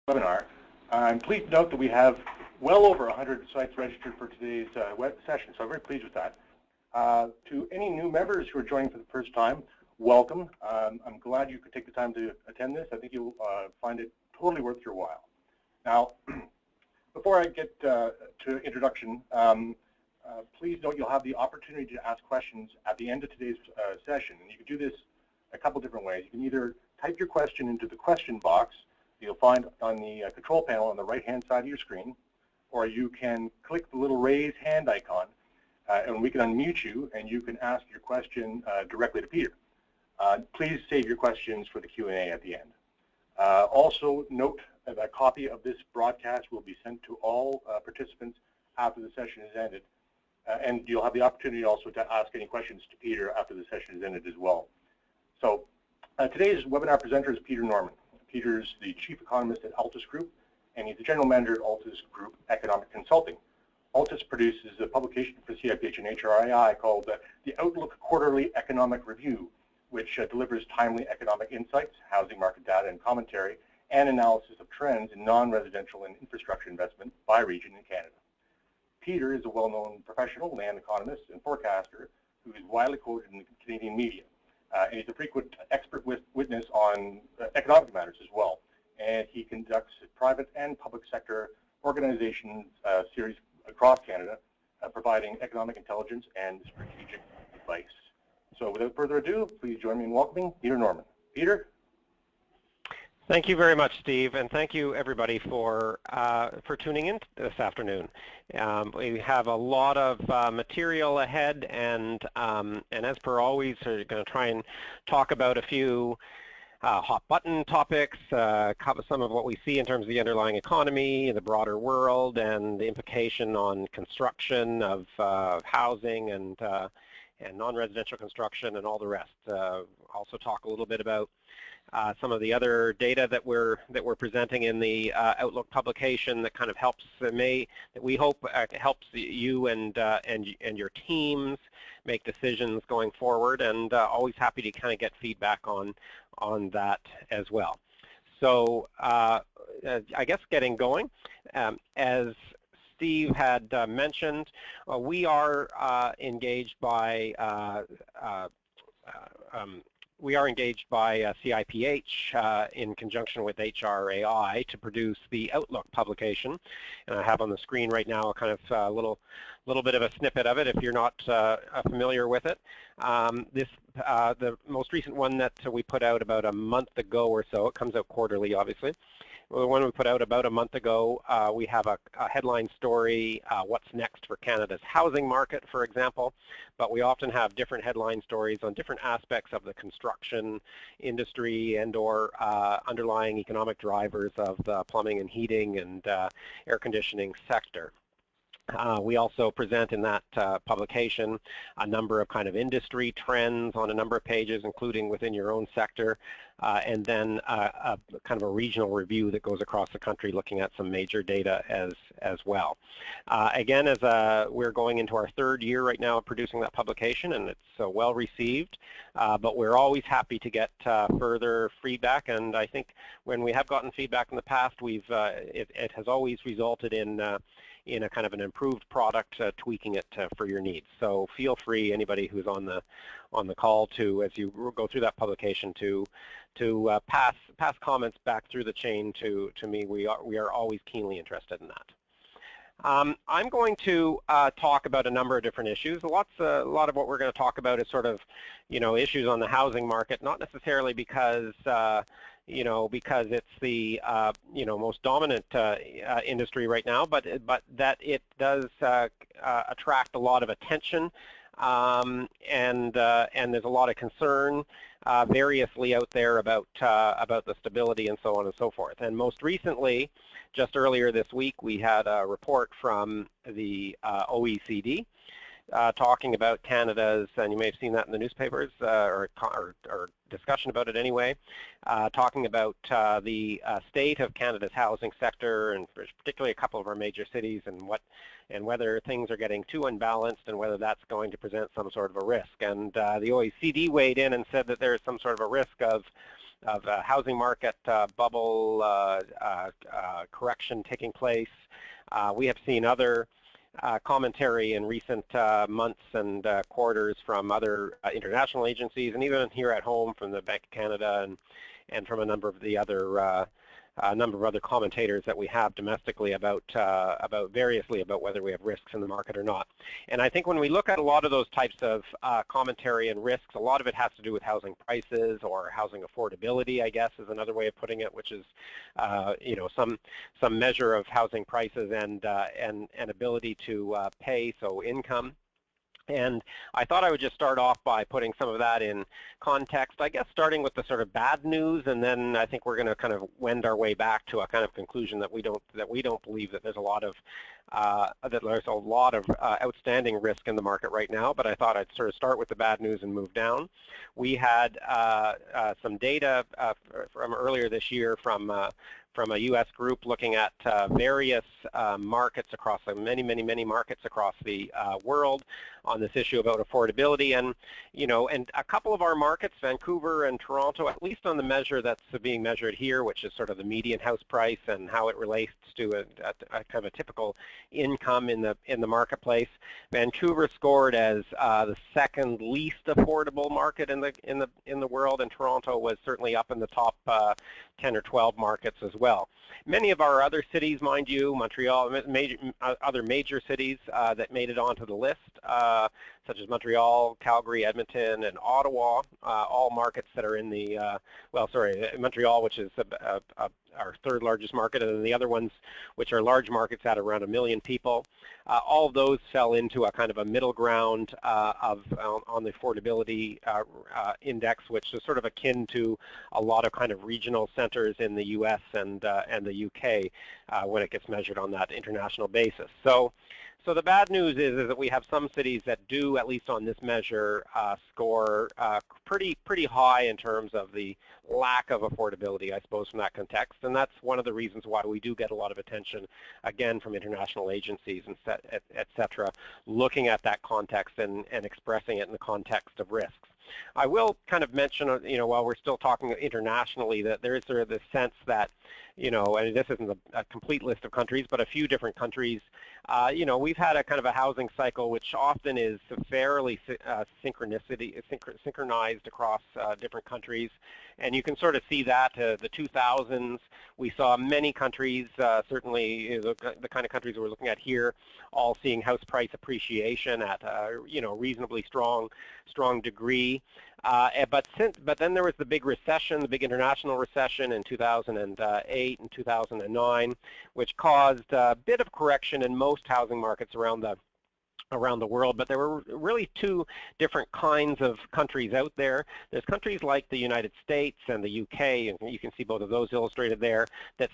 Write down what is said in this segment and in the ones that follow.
webinar. I'm pleased to note that we have well over 100 sites registered for today's web session, so I'm very pleased with that. To any new members who are joining for the first time, welcome. I'm glad you could take the time to attend this. I think you'll find it totally worth your while. Now, before I get to introduction, please note you'll have the opportunity to ask questions at the end of today's session, and you can do this a couple different ways. You can either type your question into the question box you'll find on the control panel on the right-hand side of your screen, or you can click the little raise hand icon, and we can unmute you, and you can ask your question directly to Peter. Please save your questions for the Q&A at the end. Also note that a copy of this broadcast will be sent to all participants after the session is ended, and you'll have the opportunity also to ask any questions to Peter after the session is ended as well. So today's webinar presenter is Peter Norman. Peter's the Chief Economist at Altus Group, and he's the General Manager at Altus Group Economic Consulting. Altus produces a publication for CIPH and HRAI called the Outlook Quarterly Economic Review, which delivers timely economic insights, housing market data and commentary, and analysis of trends in non-residential and infrastructure investment by region in Canada. Peter is a well-known professional land economist and forecaster who is widely quoted in the Canadian media. And he's a frequent expert witness on economic matters as well. And he conducts private and public sector organizations series across Canada, providing economic intelligence and strategic advice. So without further ado, please join me in welcoming Peter Norman. Peter? Thank you very much, Steve, and thank you everybody for tuning in this afternoon. We have a lot of material ahead, and as per always, we're going to try and talk about a few hot button topics, cover some of what we see in terms of the underlying economy, the broader world, and the implication on construction of housing and non-residential construction and all the rest. Also talk a little bit about some of the other data that we're presenting in the Outlook publication that kind of helps that we hope helps you and your teams make decisions going forward, and always happy to kind of get feedback on that as well. So I guess getting going, as Steve had mentioned, we are engaged by CIPH in conjunction with HRAI to produce the Outlook publication. And I have on the screen right now a kind of little bit of a snippet of it if you're not familiar with it. The most recent one that we put out about a month ago or so, it comes out quarterly obviously. The one we put out about a month ago, we have a headline story, what's next for Canada's housing market, for example, but we often have different headline stories on different aspects of the construction industry and or underlying economic drivers of the plumbing and heating and air conditioning sector. We also present in that publication a number of kind of industry trends on a number of pages, including within your own sector, and then a kind of a regional review that goes across the country looking at some major data as well. Again, as we're going into our third year right now of producing that publication, and it's well received, but we're always happy to get further feedback, and I think when we have gotten feedback in the past, it has always resulted in a kind of an improved product, tweaking it for your needs. So feel free, anybody who's on the call, to, as you go through that publication, to pass comments back through the chain to me. We are always keenly interested in that. I'm going to talk about a number of different issues. A lot of what we're going to talk about is sort of, issues on the housing market, not necessarily because because it's the most dominant industry right now, but that it does attract a lot of attention, and there's a lot of concern variously out there about the stability and so on and so forth. And most recently, just earlier this week, we had a report from the OECD talking about Canada's, and you may have seen that in the newspapers, or discussion about it anyway, talking about the state of Canada's housing sector, and particularly a couple of our major cities, and whether things are getting too unbalanced and whether that's going to present some sort of a risk. And the OECD weighed in and said that there is some sort of a risk of a housing market bubble correction taking place. We have seen other commentary in recent months and quarters from other international agencies, and even here at home from the Bank of Canada and from a number of the other commentators that we have domestically about variously about whether we have risks in the market or not. And I think when we look at a lot of those types of commentary and risks, a lot of it has to do with housing prices or housing affordability, I guess, is another way of putting it, which is some measure of housing prices and ability to pay, so income. And I thought I would just start off by putting some of that in context, I guess starting with the sort of bad news, and then I think we're going to kind of wend our way back to a kind of conclusion that we don't believe that there's a lot of outstanding risk in the market right now, but I thought I'd sort of start with the bad news and move down. We had some data from earlier this year from a U.S. group looking at various markets across many markets across the world on this issue about affordability, and and a couple of our markets, Vancouver and Toronto, at least on the measure that's being measured here, which is sort of the median house price and how it relates to a kind of a typical income in the marketplace. Vancouver scored as the second least affordable market in the world, and Toronto was certainly up in the top 10 or 12 markets as well. Many of our other cities, mind you, Montreal, other major cities that made it onto the list, such as Montreal, Calgary, Edmonton, and Ottawa, all markets that are in the, Montreal, which is our third largest market, and then the other ones, which are large markets at around 1 million people. All of those fell into a kind of a middle ground on the affordability index, which is sort of akin to a lot of kind of regional centers in the U.S. and the UK when it gets measured on that international basis. So the bad news is that we have some cities that do, at least on this measure, score pretty high in terms of the lack of affordability, I suppose, from that context. And that's one of the reasons why we do get a lot of attention, again, from international agencies, and et cetera, looking at that context and expressing it in the context of risks. I will kind of mention, while we're still talking internationally, that there is sort of this sense that, and this isn't a complete list of countries, but a few different countries, we've had a kind of a housing cycle which often is fairly synchronized across different countries. And you can sort of see that the 2000s, we saw many countries, certainly the kind of countries we're looking at here, all seeing house price appreciation at a reasonably strong degree. But then there was the big recession, the big international recession in 2008 and 2009, which caused a bit of correction in most housing markets around the world. But there were really two different kinds of countries out there. There's countries like the United States and the UK, and you can see both of those illustrated there, that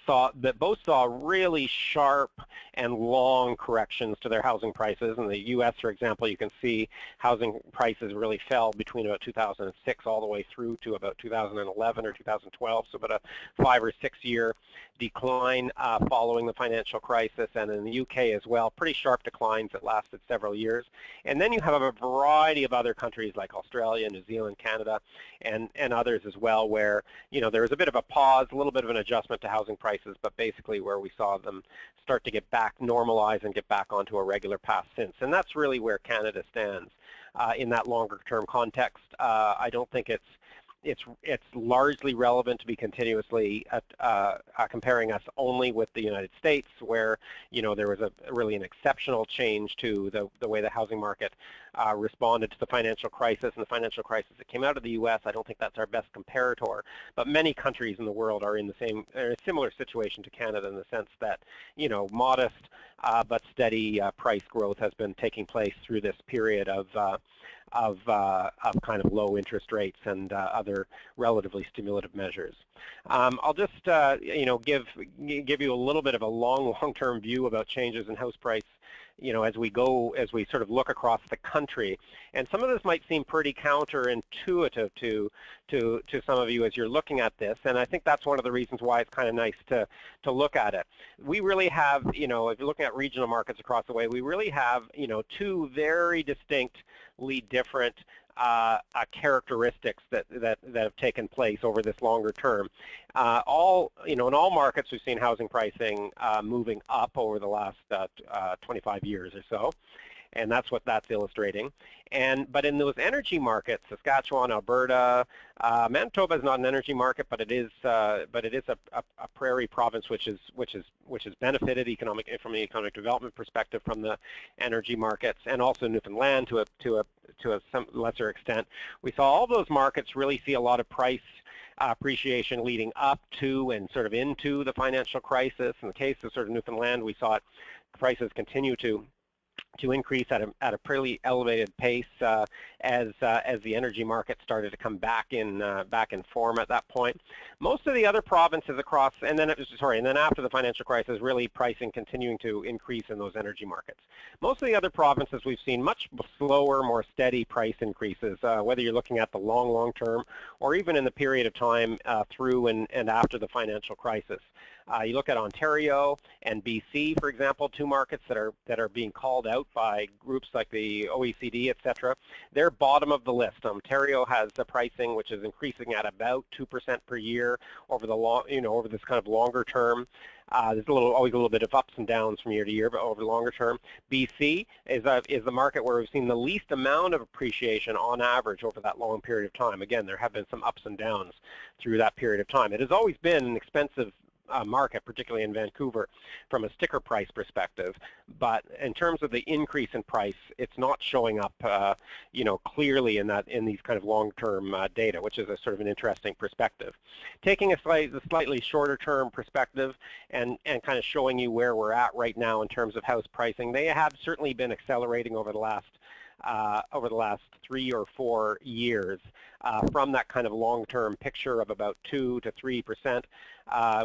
both saw really sharp and long corrections to their housing prices. In the US, for example, you can see housing prices really fell between about 2006 all the way through to about 2011 or 2012, so about a 5 or 6 year decline following the financial crisis, and in the UK as well, pretty sharp declines that lasted several years. And then you have a variety of other countries like Australia, New Zealand, Canada, and others as well, where there was a bit of a pause, a little bit of an adjustment to housing prices, but basically where we saw them start to get back, normalize, and get back onto a regular path since. And that's really where Canada stands in that longer term context. I don't think it's largely relevant to be continuously comparing us only with the United States, where there was really an exceptional change to the way the housing market responded to the financial crisis, and the financial crisis that came out of the U.S. I don't think that's our best comparator, but many countries in the world are in a similar situation to Canada in the sense that modest but steady price growth has been taking place through this period of kind of low interest rates and other relatively stimulative measures. I'll just give you a little bit of a long-term view about changes in house price as we sort of look across the country. And some of this might seem pretty counterintuitive to some of you as you're looking at this, and I think that's one of the reasons why it's kind of nice to look at it. We really have, if you're looking at regional markets across the way, we really have, two very distinctly different characteristics that have taken place over this longer term. In all markets, we've seen housing pricing moving up over the last 25 years or so, and that's what that's illustrating. But in those energy markets, Saskatchewan, Alberta, Manitoba is not an energy market, but it is a prairie province which has benefited from the economic development perspective from the energy markets, and also Newfoundland to some lesser extent. We saw all those markets really see a lot of price appreciation leading up to and sort of into the financial crisis. In the case of sort of Newfoundland, we saw prices continue to increase at a pretty elevated pace as the energy market started to come back in form at that point. Most of the other provinces across, and then after the financial crisis, really pricing continuing to increase in those energy markets. Most of the other provinces we've seen much slower, more steady price increases, whether you're looking at the long term or even in the period of time through and after the financial crisis. You look at Ontario and BC, for example, two markets that are being called out by groups like the OECD, etc. They're bottom of the list. Ontario has a pricing which is increasing at about 2% per year over the over this kind of longer term. There's always a little bit of ups and downs from year to year, but over the longer term. BC is the market where we've seen the least amount of appreciation on average over that long period of time. Again, there have been some ups and downs through that period of time. It has always been an expensive market, particularly in Vancouver, from a sticker price perspective. But in terms of the increase in price, it's not showing up, clearly in these kind of long-term data, which is a sort of an interesting perspective. Taking a slightly shorter-term perspective and kind of showing you where we're at right now in terms of house pricing, they have certainly been accelerating over the last 3 or 4 years from that kind of long-term picture of about 2 to 3%.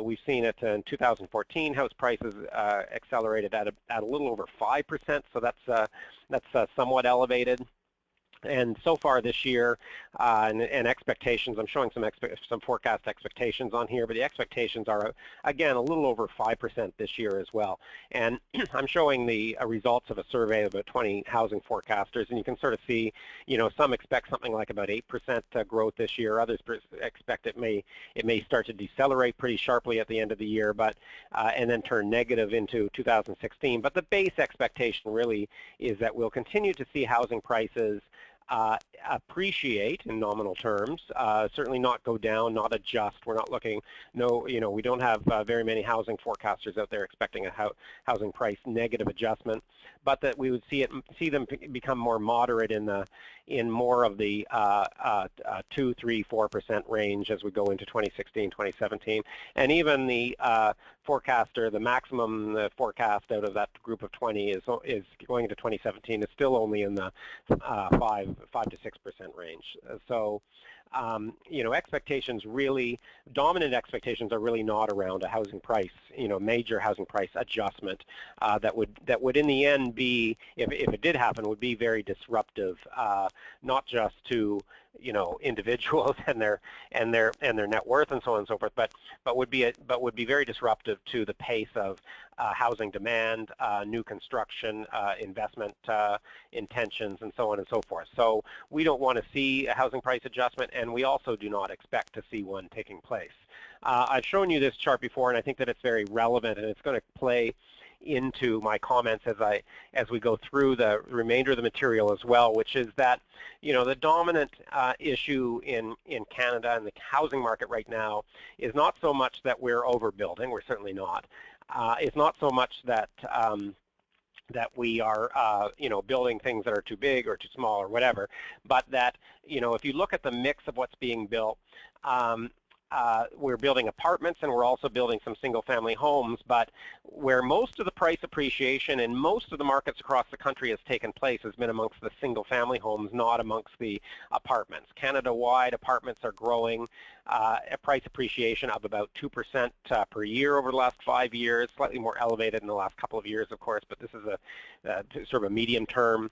We've seen it in 2014. House prices accelerated at a little over 5%, so that's somewhat elevated. And so far this year, and expectations, I'm showing some forecast expectations on here, but the expectations are, again, a little over 5% this year as well. And I'm showing the results of a survey of about 20 housing forecasters, and you can sort of see, some expect something like about 8% growth this year. Others expect it may start to decelerate pretty sharply at the end of the year, but and then turn negative into 2016. But the base expectation really is that we'll continue to see housing prices appreciate in nominal terms, certainly not go down, not adjust. We're not looking, we don't have very many housing forecasters out there expecting a housing price negative adjustment, but that we would see them become more moderate in more of the 2, 3, 4% range as we go into 2016, 2017, and even the forecaster, the maximum forecast out of that group of 20 is going into 2017 is still only in the 5 to 6% range. So, dominant expectations are really not around a housing price, major housing price adjustment that would in the end be, if it did happen, would be very disruptive, not just to individuals and their net worth and so on and so forth, but would be very disruptive to the pace of housing demand, new construction, investment intentions, and so on and so forth. So we don't want to see a housing price adjustment, and we also do not expect to see one taking place. I've shown you this chart before, and I think that it's very relevant, and it's going to play into my comments as we go through the remainder of the material as well, which is that the dominant issue in Canada and the housing market right now is not so much that we're overbuilding. We're certainly not. It's not so much that we are, building things that are too big or too small or whatever, but that, if you look at the mix of what's being built, we're building apartments and we're also building some single-family homes, but where most of the price appreciation in most of the markets across the country has taken place has been amongst the single-family homes, not amongst the apartments. Canada-wide, apartments are growing a price appreciation of about 2% per year over the last 5 years, slightly more elevated in the last couple of years, of course, but this is a sort of a medium-term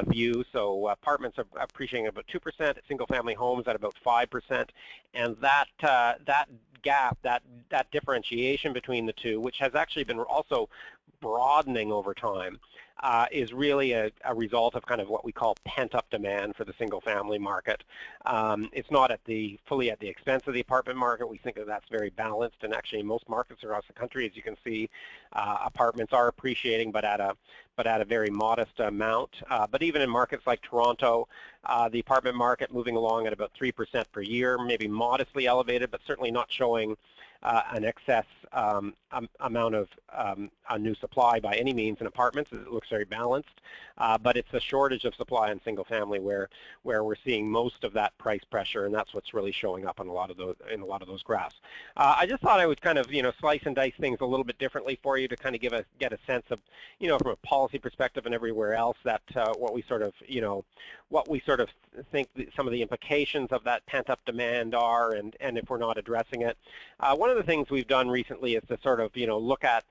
view. So apartments are appreciating about 2%, single-family homes at about 5%, and that gap, that differentiation between the two, which has actually been also broadening over time, is really a result of kind of what we call pent-up demand for the single-family market. It's not fully at the expense of the apartment market. We think that that's very balanced, and actually in most markets across the country, as you can see, apartments are appreciating, but at a very modest amount. But even in markets like Toronto, the apartment market moving along at about 3% per year, maybe modestly elevated, but certainly not showing an excess amount of new supply by any means in apartments. It looks very balanced, but it's a shortage of supply in single family where we're seeing most of that price pressure, and that's what's really showing up in a lot of those graphs. I just thought I would kind of slice and dice things a little bit differently for you to kind of get a sense of from a policy perspective and everywhere else that what we sort of think some of the implications of that pent-up demand are, and if we're not addressing it. One of the things we've done recently is to sort of look at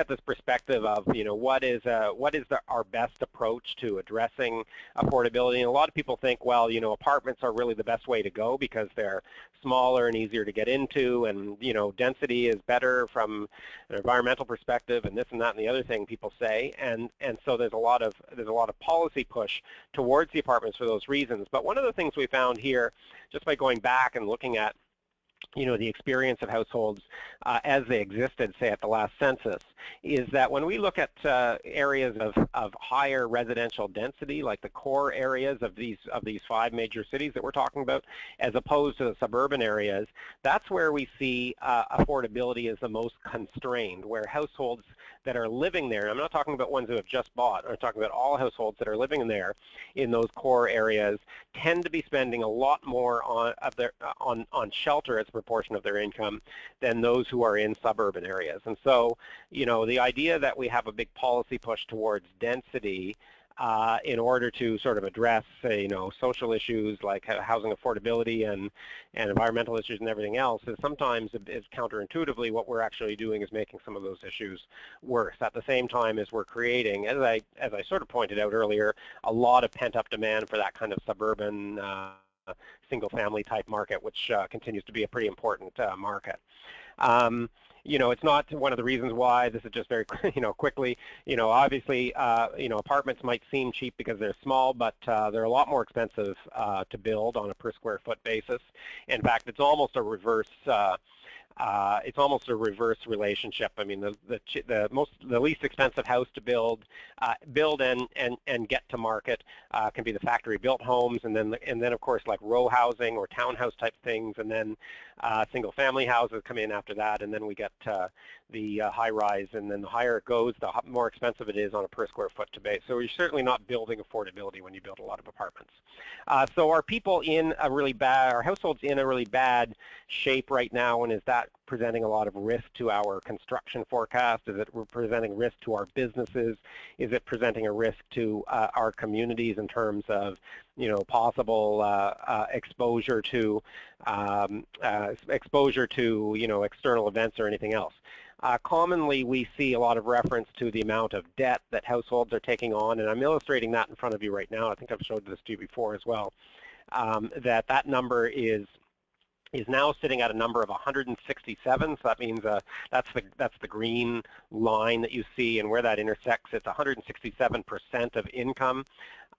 this perspective of what is our best approach to addressing affordability. And a lot of people think, well, apartments are really the best way to go because they're smaller and easier to get into, and density is better from an environmental perspective, and this and that and the other thing people say, and so there's a lot of policy push towards the apartments for those reasons. But one of the things we found here, just by going back and looking at the experience of households as they existed, say, at the last census, is that when we look at areas of higher residential density, like the core areas of these 5 major cities that we're talking about, as opposed to the suburban areas, that's where we see affordability is the most constrained, where households that are living there, and I'm not talking about ones who have just bought, I'm talking about all households that are living in there in those core areas, tend to be spending a lot more on shelter as a proportion of their income than those who are in suburban areas. And so, the idea that we have a big policy push towards density in order to sort of address, social issues like housing affordability and environmental issues and everything else, is sometimes counterintuitively what we're actually doing is making some of those issues worse. At the same time as we're creating, as I sort of pointed out earlier, a lot of pent-up demand for that kind of suburban single-family type market, which continues to be a pretty important market. It's not one of the reasons why. This is just very, quickly. Obviously, apartments might seem cheap because they're small, but they're a lot more expensive to build on a per square foot basis. In fact, it's almost a reverse. It's almost a reverse relationship. I mean, the least expensive house to build and get to market can be the factory-built homes, and then of course like row housing or townhouse type things, and then single-family houses come in after that, and then we get the high-rise, and then the higher it goes, the more expensive it is on a per square foot to base. So you're certainly not building affordability when you build a lot of apartments. So are people in a really bad, are households in a really bad shape right now, and is that presenting a lot of risk to our construction forecast? Is it presenting risk to our businesses? Is it presenting a risk to our communities in terms of possible exposure to external events or anything else? Commonly, we see a lot of reference to the amount of debt that households are taking on, and I'm illustrating that in front of you right now. I think I've showed this to you before as well. That number is now sitting at a number of 167. So that means that's the green line that you see, and where that intersects, it's 167% of income.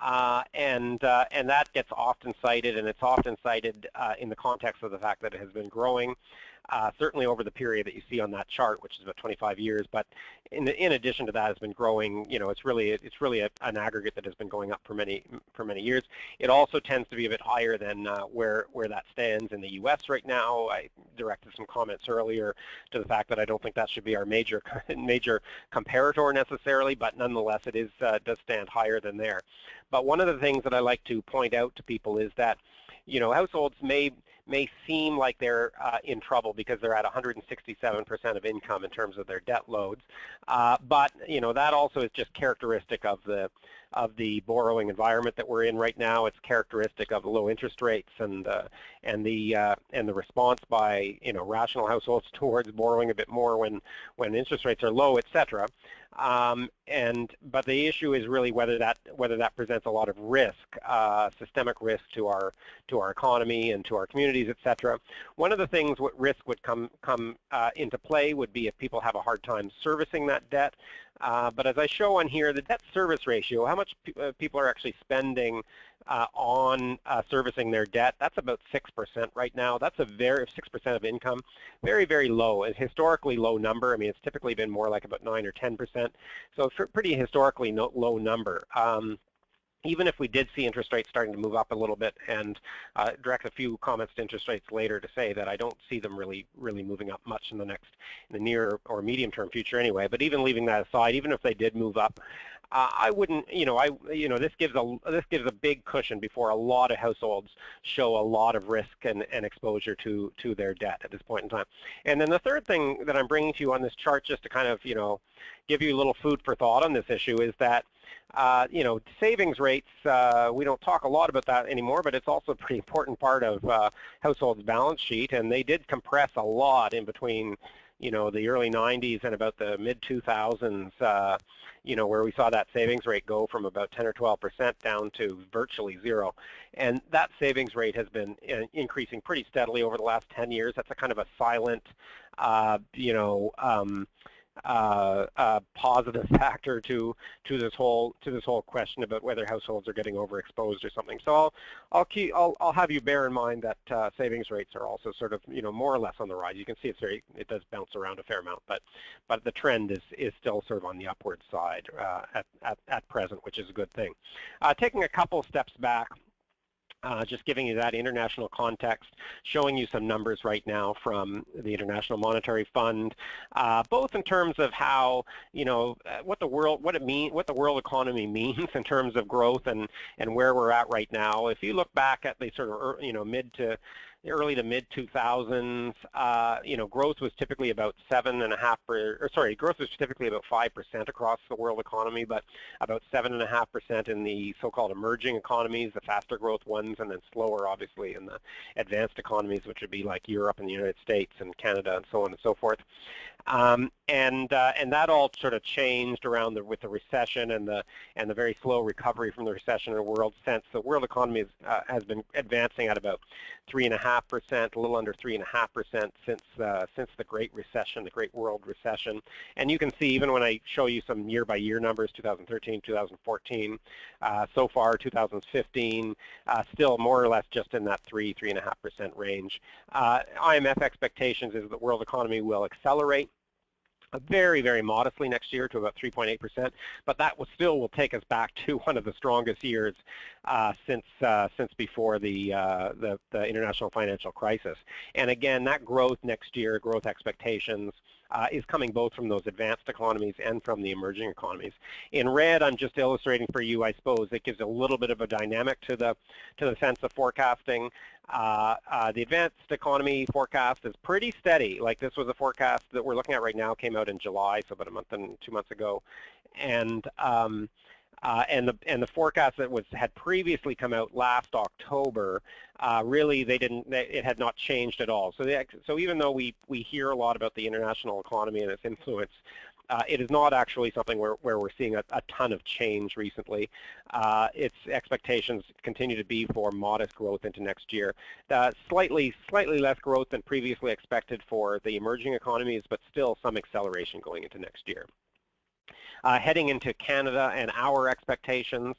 And that gets often cited, and it's often cited in the context of the fact that it has been growing, certainly over the period that you see on that chart, which is about 25 years. But in addition to that, it's been growing. It's really an aggregate that has been going up for many years. It also tends to be a bit higher than where that stands in the U.S. right now. I directed some comments earlier to the fact that I don't think that should be our major comparator necessarily, but nonetheless, it does stand higher than there. But one of the things that I like to point out to people is that, households may seem like they're in trouble because they're at 167% of income in terms of their debt loads, but that also is just characteristic of the borrowing environment that we're in right now. It's characteristic of the low interest rates and the response by rational households towards borrowing a bit more when interest rates are low, etc. But the issue is really whether that presents a lot of risk, systemic risk to our economy and to our communities, etc. One of the things what risk would come into play would be if people have a hard time servicing that debt. But as I show on here, the debt service ratio, how much people are actually spending on servicing their debt, that's about 6% right now. That's a very 6% of income, very, very low, a historically low number. I mean, it's typically been more like about 9 or 10%, so pretty historically low number. Even if we did see interest rates starting to move up a little bit, and direct a few comments to interest rates later to say that I don't see them really moving up much in the near or medium term future anyway. But even leaving that aside, even if they did move up, I wouldn't, this gives a big cushion before a lot of households show a lot of risk and exposure to their debt at this point in time. And then the third thing that I'm bringing to you on this chart, just to kind of give you a little food for thought on this issue, is that savings rates, we don't talk a lot about that anymore, but it's also a pretty important part of households' balance sheet, and they did compress a lot in between the early 90s and about the mid-2000s, where we saw that savings rate go from about 10 or 12% down to virtually zero. And that savings rate has been increasing pretty steadily over the last 10 years. That's a kind of a silent, positive factor to this whole question about whether households are getting overexposed or something. So I'll have you bear in mind that savings rates are also sort of more or less on the rise. You can see it does bounce around a fair amount, but the trend is still sort of on the upward side at present, which is a good thing. Taking a couple steps back. Just giving you that international context, showing you some numbers right now from the International Monetary Fund, both in terms of how what the world economy means in terms of growth and where we're at right now. If you look back at the sort of early to mid 2000s, growth was typically about 5% across the world economy, but about 7.5% in the so-called emerging economies, the faster growth ones, and then slower, obviously, in the advanced economies, which would be like Europe and the United States and Canada and so on and so forth. And that all sort of changed with the recession and the very slow recovery from the recession in the world since. The world economy has been advancing at about 3.5%, a little under 3.5% since the Great Recession, the Great World Recession. And you can see even when I show you some year-by-year numbers, 2013, 2014, so far 2015, still more or less just in that 3.5% range. IMF expectations is that the world economy will accelerate very, very modestly next year to about 3.8%, but that will take us back to one of the strongest years since before the international financial crisis. And again, that growth next year, growth expectations, is coming both from those advanced economies and from the emerging economies. In red, I'm just illustrating for you, I suppose, it gives a little bit of a dynamic to the sense of forecasting. The advanced economy forecast is pretty steady. Like, this was a forecast that we're looking at right now, came out in July, so about a month and 2 months ago, and the forecast that had previously come out last October, really it had not changed at all. So even though we hear a lot about the international economy and its influence, it is not actually something where we're seeing a ton of change recently. Its expectations continue to be for modest growth into next year. Slightly less growth than previously expected for the emerging economies, but still some acceleration going into next year. Heading into Canada and our expectations,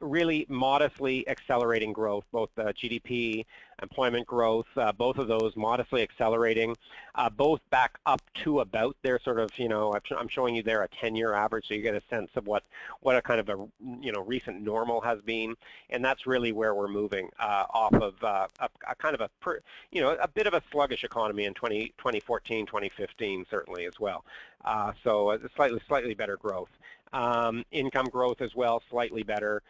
really modestly accelerating growth, both GDP, employment growth, both of those modestly accelerating, both back up to about their sort of, I'm showing you there a 10-year average, so you get a sense of what a kind of a recent normal has been, and that's really where we're moving off of a kind of a bit of a sluggish economy in 2014, 2015 certainly as well. So slightly better growth. Income growth as well, slightly better.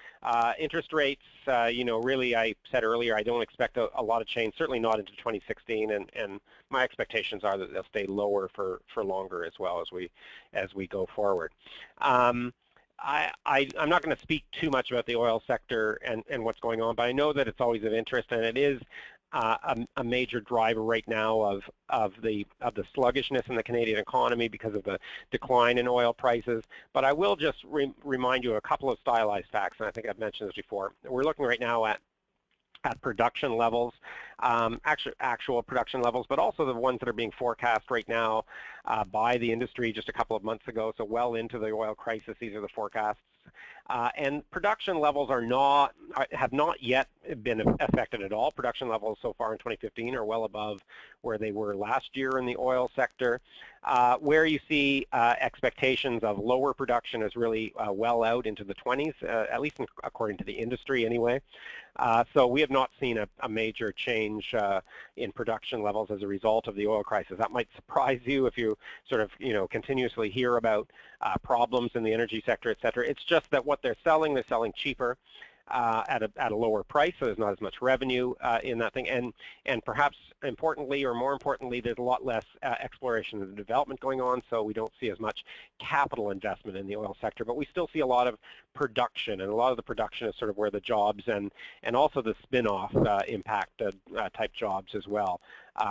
Interest rates, really, I said earlier, I don't expect a lot of change, certainly not into 2016, and my expectations are that they'll stay lower for longer as well as we go forward. I'm not going to speak too much about the oil sector and what's going on, but I know that it's always of interest, and it is a major driver right now of the sluggishness in the Canadian economy because of the decline in oil prices. But I will just remind you of a couple of stylized facts, and I think I've mentioned this before. We're looking right now at production levels, actual production levels, but also the ones that are being forecast right now by the industry just a couple of months ago, so well into the oil crisis. These are the forecasts. And production levels have not yet been affected at all. Production levels so far in 2015 are well above where they were last year in the oil sector. Where you see expectations of lower production is really well out into the 20s, at least according to the industry anyway. So we have not seen a major change in production levels as a result of the oil crisis. That might surprise you if you sort of, continuously hear about problems in the energy sector, et cetera. It's just that what they're selling cheaper at a lower price, so there's not as much revenue in that thing. And perhaps importantly, or more importantly, there's a lot less exploration and development going on, so we don't see as much capital investment in the oil sector. But we still see a lot of production, and a lot of the production is sort of where the jobs and also the spin-off impact type jobs as well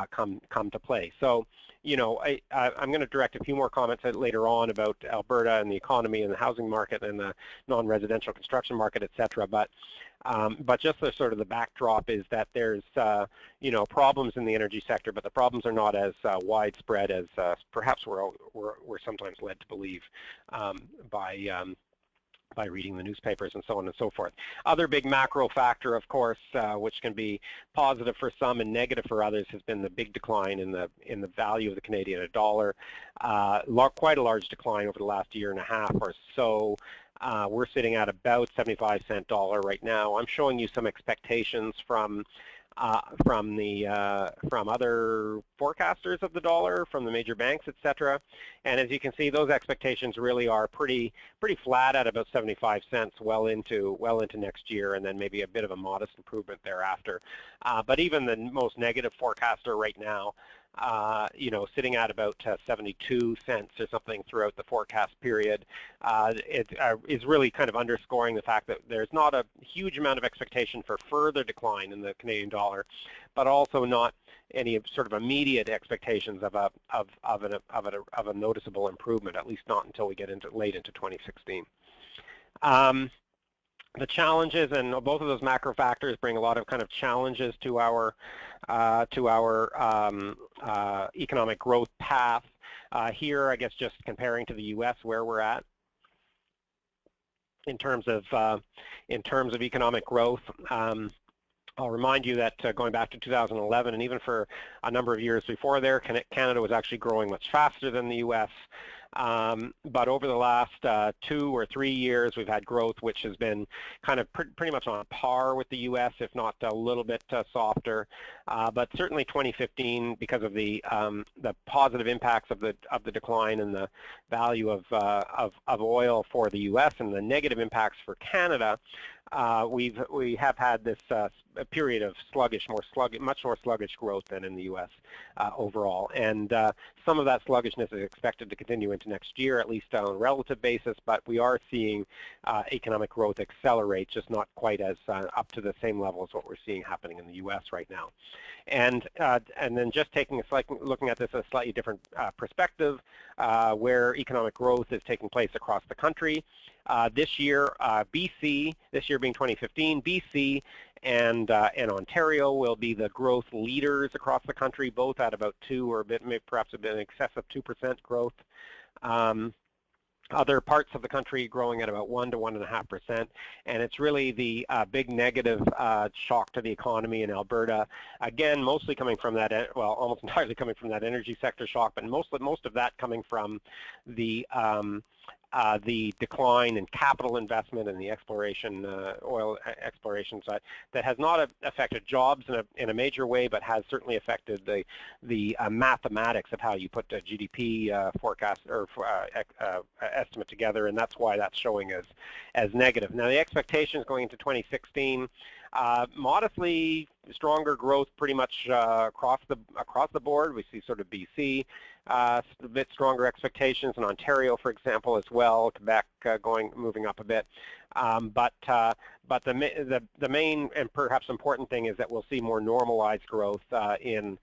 come to play. So, I'm going to direct a few more comments later on about Alberta and the economy and the housing market and the non-residential construction market, et cetera. But just the sort of the backdrop is that there's problems in the energy sector, but the problems are not as widespread as perhaps we're sometimes led to believe by reading the newspapers and so on and so forth. Other big macro factor, of course, which can be positive for some and negative for others, has been the big decline in the value of the Canadian dollar. Quite a large decline over the last year and a half or so. We're sitting at about 75-cent dollar right now. I'm showing you some expectations from other forecasters of the dollar, from the major banks, et cetera. And as you can see, those expectations really are pretty flat at about 75 cents well into next year, and then maybe a bit of a modest improvement thereafter. But even the most negative forecaster right now, sitting at about 72 cents or something throughout the forecast period, it is really kind of underscoring the fact that there's not a huge amount of expectation for further decline in the Canadian dollar, but also not any sort of immediate expectations of a noticeable improvement, at least not until we get late into 2016. The challenges, and both of those macro factors bring a lot of kind of challenges to our economic growth path. Here, I guess, just comparing to the U.S. where we're at in terms of economic growth. I'll remind you that going back to 2011, and even for a number of years before there, Canada was actually growing much faster than the U.S. But over the last 2 or 3 years, we've had growth which has been kind of pretty much on par with the U.S., if not a little bit softer. But certainly 2015, because of the positive impacts of the decline in the value of oil for the U.S. and the negative impacts for Canada, we have had this period of much more sluggish growth than in the U.S. Overall, and some of that sluggishness is expected to continue into next year, at least on a relative basis. But we are seeing economic growth accelerate, just not quite as up to the same level as what we're seeing happening in the U.S. right now. And then just looking at this a slightly different perspective, where economic growth is taking place across the country. This year, BC, this year being 2015, BC and Ontario will be the growth leaders across the country, both at about 2 or perhaps a bit in excess of 2% growth. Other parts of the country growing at about 1 to 1.5%, and it's really the big negative shock to the economy in Alberta. Again, mostly coming from that, well, almost entirely coming from that energy sector shock, but most of that coming from the decline in capital investment and the oil exploration side that has not affected jobs in a major way, but has certainly affected the mathematics of how you put a GDP forecast or estimate together, and that's why that's showing as negative. Now, the expectations going into 2016, modestly stronger growth pretty much across the board. We see sort of BC a bit stronger expectations in Ontario, for example, as well. Quebec moving up a bit, but the main and perhaps important thing is that we'll see more normalized growth in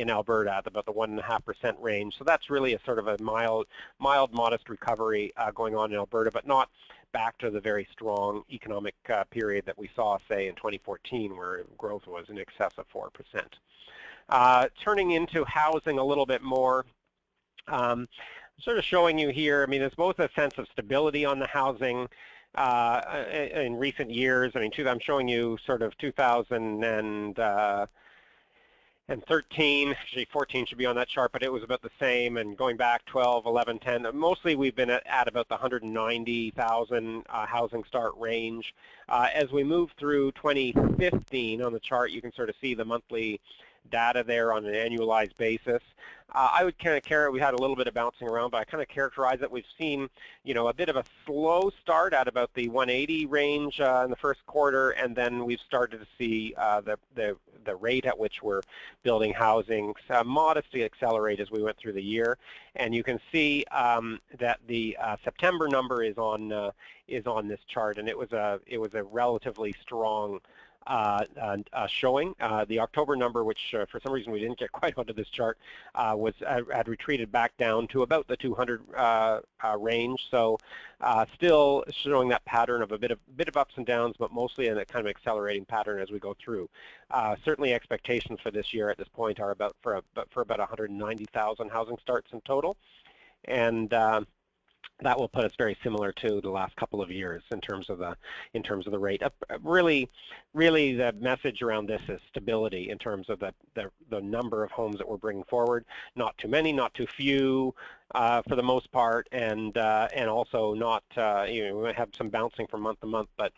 Alberta at about the 1.5% range. So that's really a sort of a mild, modest recovery going on in Alberta, but not back to the very strong economic period that we saw, say, in 2014, where growth was in excess of 4%. Turning into housing a little bit more, sort of showing you here, I mean, there's both a sense of stability on the housing in recent years. I mean, I'm showing you sort of 2013, actually 14 should be on that chart, but it was about the same, and going back 12, 11, 10, mostly we've been at about the 190,000 housing start range. As we move through 2015 on the chart, you can sort of see the monthly data there on an annualized basis. I would kind of we had a little bit of bouncing around, but I kind of characterize it. We've seen, you know, a bit of a slow start at about the 180 range in the first quarter, and then we've started to see the rate at which we're building housing modestly accelerate as we went through the year. And you can see that the September number is on this chart, and it was a relatively strong showing. The October number, which for some reason we didn't get quite onto this chart, had retreated back down to about the 200 range. So still showing that pattern of a bit of ups and downs, but mostly in a kind of accelerating pattern as we go through. Certainly expectations for this year at this point are about for about 190,000 housing starts in total, and that will put us very similar to the last couple of years in terms of the rate. Really, the message around this is stability in terms of the number of homes that we're bringing forward. Not too many, not too few, for the most part, and also not you know, we might have some bouncing from month to month, but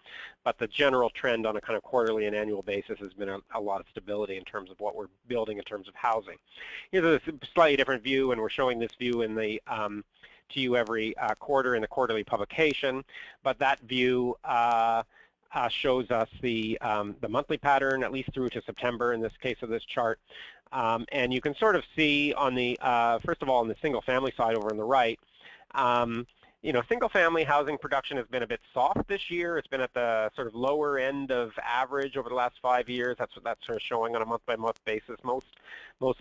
the general trend on a kind of quarterly and annual basis has been a lot of stability in terms of what we're building in terms of housing. Here's a slightly different view, and we're showing this view in the to you every quarter in the quarterly publication, but that view shows us the monthly pattern, at least through to September in this case of this chart. And you can sort of see on the, first of all, on the single-family side over on the right, you know, single-family housing production has been a bit soft this year. It's been at the sort of lower end of average over the last 5 years. That's what that's sort of showing on a month-by-month basis. Most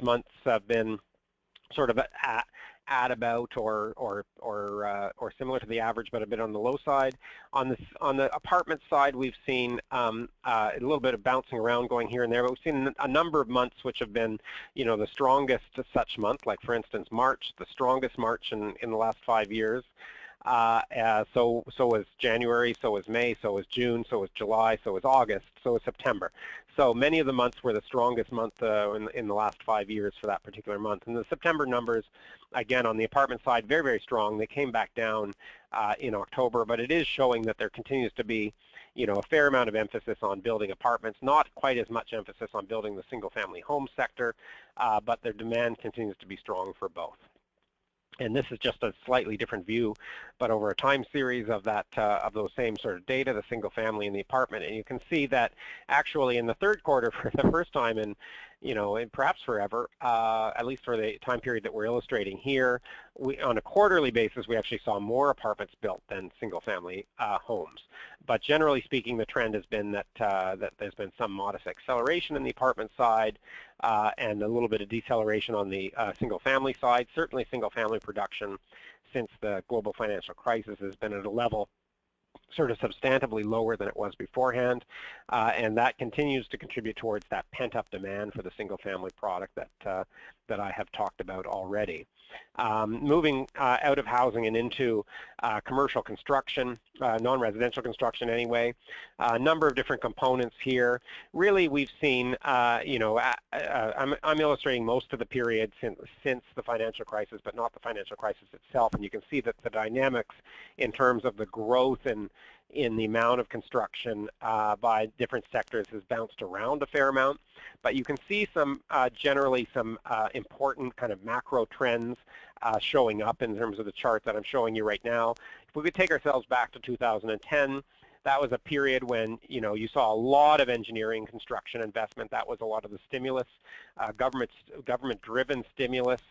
months have been sort of at about or similar to the average, but a bit on the low side. On the apartment side, we've seen a little bit of bouncing around going here and there, but we've seen a number of months which have been, you know, the strongest such month, like for instance March, the strongest March in the last 5 years. So was January, so was May, so was June, so was July, so was August, so was September. So many of the months were the strongest month in the last 5 years for that particular month. And the September numbers, again, on the apartment side, very, very strong. They came back down in October, but it is showing that there continues to be, you know, a fair amount of emphasis on building apartments, not quite as much emphasis on building the single-family home sector, but their demand continues to be strong for both. And this is just a slightly different view, but over a time series of that of those same sort of data, the single family and the apartment. And you can see that actually in the third quarter, for the first time in, you know, and perhaps forever, at least for the time period that we're illustrating here, on a quarterly basis, we actually saw more apartments built than single-family homes. But generally speaking, the trend has been that there's been some modest acceleration in the apartment side and a little bit of deceleration on the single-family side. Certainly, single-family production since the global financial crisis has been at a level sort of substantively lower than it was beforehand, and that continues to contribute towards that pent-up demand for the single-family product that I have talked about already. Moving out of housing and into commercial construction, non-residential construction anyway, a number of different components here. Really, we've seen, you know, I'm illustrating most of the period since the financial crisis, but not the financial crisis itself, and you can see that the dynamics in terms of the growth in the amount of construction by different sectors has bounced around a fair amount, but you can see some generally some important kind of macro trends showing up in terms of the chart that I'm showing you right now. If we could take ourselves back to 2010, that was a period when, you know, you saw a lot of engineering construction investment. That was a lot of the stimulus, government-driven stimulus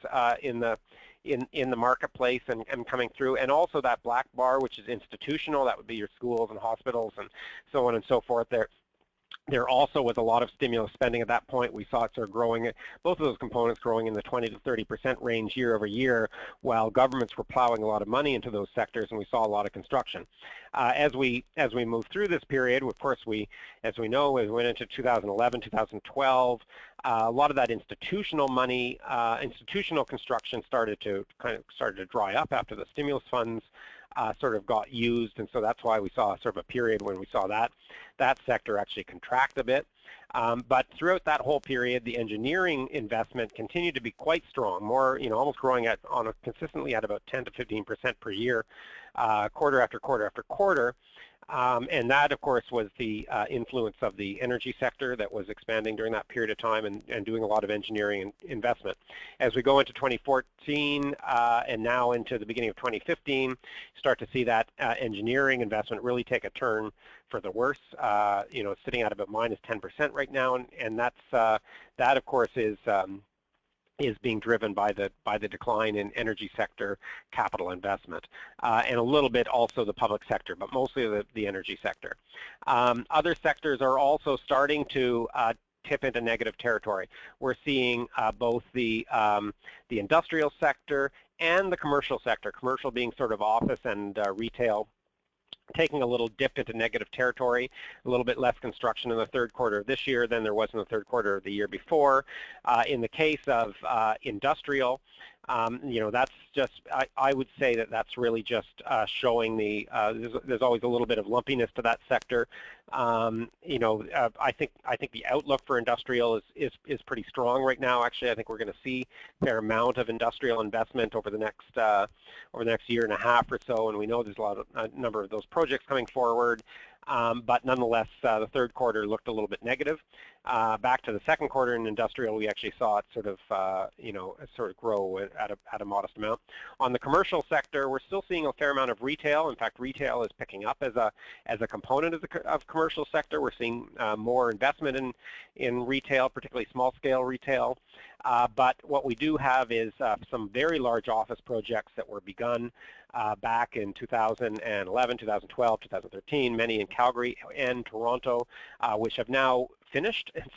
in the marketplace and coming through, and also that black bar, which is institutional. That would be your schools and hospitals and so on and so forth. There, There also was a lot of stimulus spending at that point. We saw it sort of growing, both of those components growing in the 20 to 30% range year over year, while governments were plowing a lot of money into those sectors, and we saw a lot of construction. As we move through this period, of course, as we know, we went into 2011, 2012. A lot of that institutional money, institutional construction started to dry up after the stimulus funds sort of got used, and so that's why we saw sort of a period when we saw that sector actually contract a bit. But throughout that whole period, the engineering investment continued to be quite strong, more, almost growing consistently at about 10 to 15% per year, quarter after quarter after quarter. And that, of course, was the influence of the energy sector that was expanding during that period of time and doing a lot of engineering and investment. As we go into 2014 and now into the beginning of 2015, you start to see that engineering investment really take a turn for the worse. It's sitting at about minus 10% right now, and that, of course, is being driven by the decline in energy sector capital investment, and a little bit also the public sector, but mostly the energy sector. Other sectors are also starting to tip into negative territory. We're seeing both the industrial sector and the commercial sector, commercial being sort of office and retail, taking a little dip into negative territory, a little bit less construction in the third quarter of this year than there was in the third quarter of the year before. In the case of industrial, that's just, I would say that's really just showing there's always a little bit of lumpiness to that sector. I think the outlook for industrial is pretty strong right now. Actually, I think we're going to see a fair amount of industrial investment over the next year and a half or so, and we know there's a number of those projects coming forward. But nonetheless, the third quarter looked a little bit negative. Back to the second quarter in industrial, we actually saw it sort of grow at a modest amount. On the commercial sector, we're still seeing a fair amount of retail. In fact, retail is picking up as a component of the commercial sector. We're seeing more investment in retail, particularly small-scale retail. But what we do have is some very large office projects that were begun back in 2011, 2012, 2013, many in Calgary and Toronto, which have now finished. And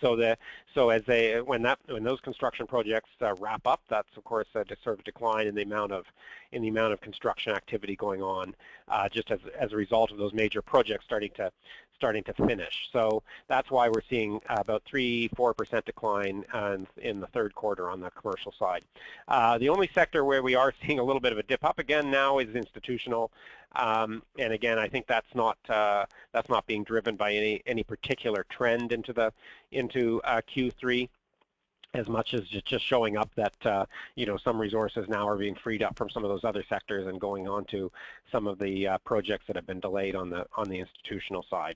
when those construction projects wrap up, that's of course a sort of decline in the amount of construction activity going on, just as a result of those major projects starting to finish. So that's why we're seeing about 3-4% decline in the third quarter on the commercial side. The only sector where we are seeing a little bit of a dip up again now is institutional, and again, I think that's not being driven by any particular trend into Q3, as much as just showing up that some resources now are being freed up from some of those other sectors and going on to some of the projects that have been delayed on the institutional side.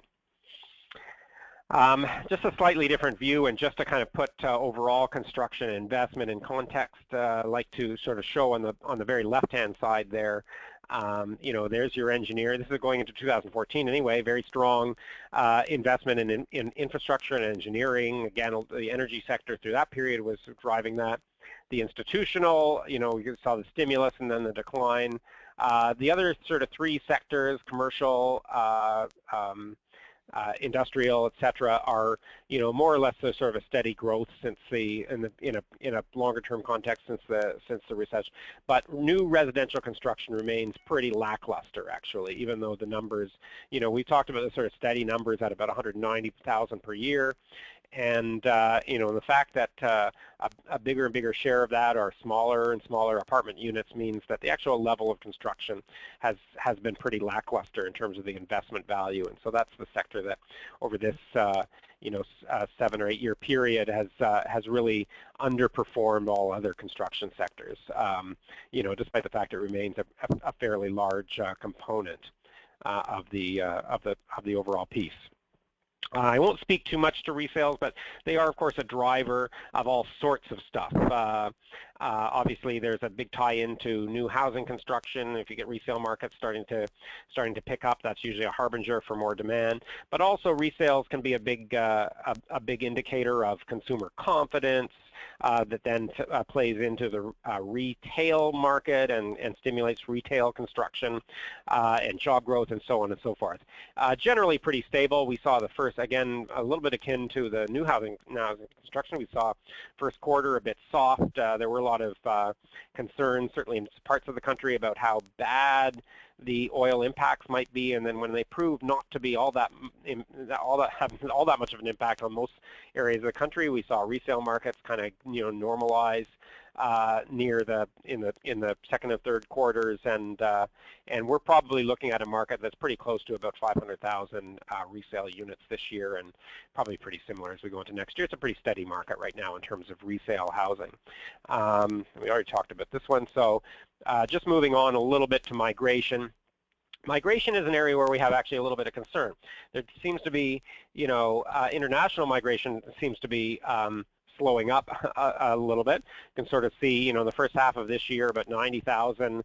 Just a slightly different view, and just to kind of put overall construction and investment in context, I'd like to sort of show on the very left-hand side there. There's your engineer. This is going into 2014 anyway. Very strong investment in infrastructure and engineering. Again, the energy sector through that period was driving that. The institutional, you saw the stimulus and then the decline. The other sort of three sectors, commercial, industrial, etc., are more or less a sort of a steady growth since in a longer term context since the recession. But new residential construction remains pretty lackluster, actually, even though the numbers, we talked about the sort of steady numbers at about 190,000 per year. And the fact that a bigger and bigger share of that are smaller and smaller apartment units means that the actual level of construction has been pretty lackluster in terms of the investment value. And so that's the sector that over this 7 or 8 year period has really underperformed all other construction sectors. Despite the fact it remains a fairly large component of the overall piece. I won't speak too much to resales, but they are, of course, a driver of all sorts of stuff. Obviously, there's a big tie-in to new housing construction. If you get resale markets starting to pick up, that's usually a harbinger for more demand. But also, resales can be a big indicator of consumer confidence. that then plays into the retail market and stimulates retail construction and job growth and so on and so forth. Generally pretty stable. We saw the first, again, a little bit akin to the new housing construction. We saw first quarter a bit soft. There were a lot of concerns, certainly in parts of the country, about how bad the oil impacts might be, and then when they proved not to be all that much of an impact on most areas of the country, we saw resale markets kind of normalize near in the second and third quarters, and we're probably looking at a market that's pretty close to about 500,000 resale units this year, and probably pretty similar as we go into next year. It's a pretty steady market right now in terms of resale housing. We already talked about this one, so just moving on a little bit to migration. Migration is an area where we have actually a little bit of concern. There seems to be, international migration seems to be slowing up a little bit. You can sort of see, the first half of this year, about 90,000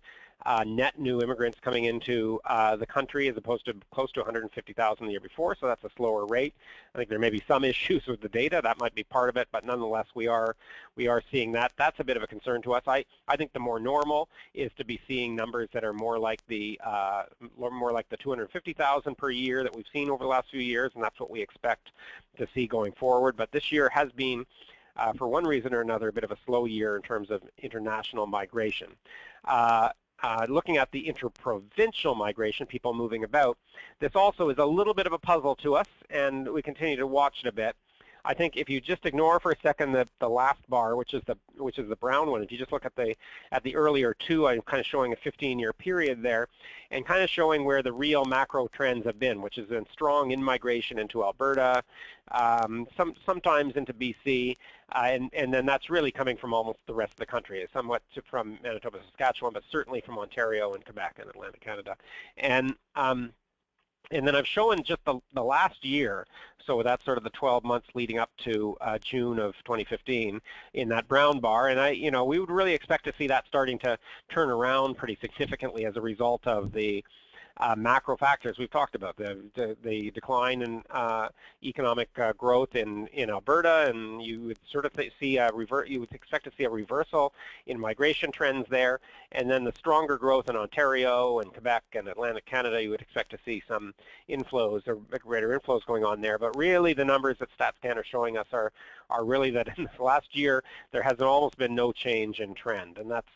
net new immigrants coming into the country, as opposed to close to 150,000 the year before, so that's a slower rate. I think there may be some issues with the data. That might be part of it, but nonetheless, we are seeing that. That's a bit of a concern to us. I think the more normal is to be seeing numbers that are more like the 250,000 per year that we've seen over the last few years, and that's what we expect to see going forward. But this year has been, for one reason or another, a bit of a slow year in terms of international migration. Looking at the interprovincial migration, people moving about, this also is a little bit of a puzzle to us, and we continue to watch it a bit. I think if you just ignore for a second the last bar, which is the brown one, if you just look at the earlier two, I'm kind of showing a 15-year period there, and kind of showing where the real macro trends have been, which has been strong in migration into Alberta, sometimes into BC, and then that's really coming from almost the rest of the country, somewhat from Manitoba, Saskatchewan, but certainly from Ontario and Quebec and Atlantic Canada. And then I've shown just the last year, so that's sort of the 12 months leading up to June of 2015 in that brown bar, and we would really expect to see that starting to turn around pretty significantly as a result of the macro factors we've talked about, the decline in economic growth in Alberta, and you would sort of you would expect to see a reversal in migration trends there, and then the stronger growth in Ontario and Quebec and Atlantic Canada, you would expect to see some inflows or greater inflows going on there. But really, the numbers that StatsCan are showing us are really that in this last year there has almost been no change in trend, and that's